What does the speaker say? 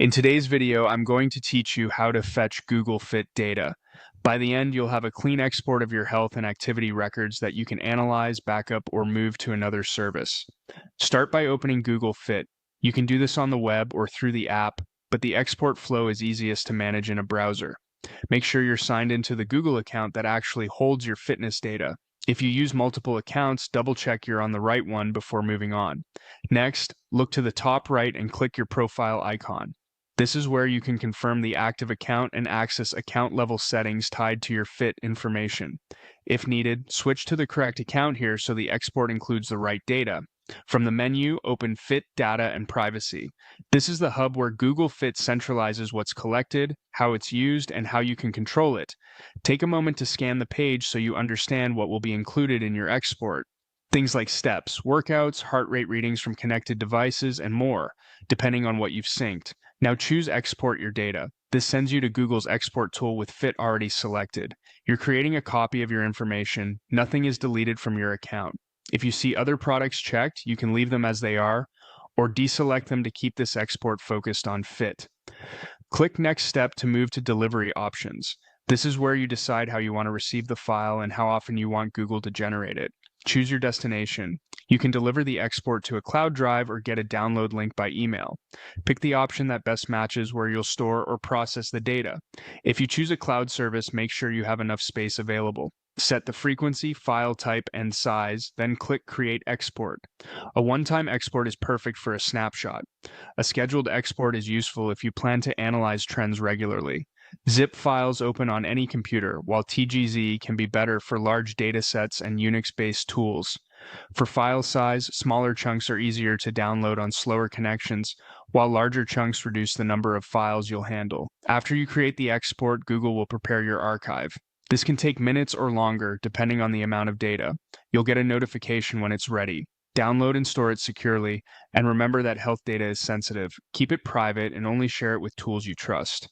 In today's video, I'm going to teach you how to fetch Google Fit data. By the end, you'll have a clean export of your health and activity records that you can analyze, backup, or move to another service. Start by opening Google Fit. You can do this on the web or through the app, but the export flow is easiest to manage in a browser. Make sure you're signed into the Google account that actually holds your fitness data. If you use multiple accounts, double check you're on the right one before moving on. Next, look to the top right and click your profile icon. This is where you can confirm the active account and access account level settings tied to your Fit information. If needed, switch to the correct account here so the export includes the right data. From the menu, open Fit Data and Privacy. This is the hub where Google Fit centralizes what's collected, how it's used, and how you can control it. Take a moment to scan the page so you understand what will be included in your export. Things like steps, workouts, heart rate readings from connected devices, and more, depending on what you've synced. Now choose Export Your Data. This sends you to Google's export tool with Fit already selected. You're creating a copy of your information. Nothing is deleted from your account. If you see other products checked, you can leave them as they are, or deselect them to keep this export focused on Fit. Click Next Step to move to Delivery Options. This is where you decide how you want to receive the file and how often you want Google to generate it. Choose your destination. You can deliver the export to a cloud drive or get a download link by email. Pick the option that best matches where you'll store or process the data. If you choose a cloud service, make sure you have enough space available. Set the frequency, file type, and size, then click Create Export. A one-time export is perfect for a snapshot. A scheduled export is useful if you plan to analyze trends regularly. Zip files open on any computer, while TGZ can be better for large data sets and Unix-based tools. For file size, smaller chunks are easier to download on slower connections, while larger chunks reduce the number of files you'll handle. After you create the export, Google will prepare your archive. This can take minutes or longer, depending on the amount of data. You'll get a notification when it's ready. Download and store it securely, and remember that health data is sensitive. Keep it private and only share it with tools you trust.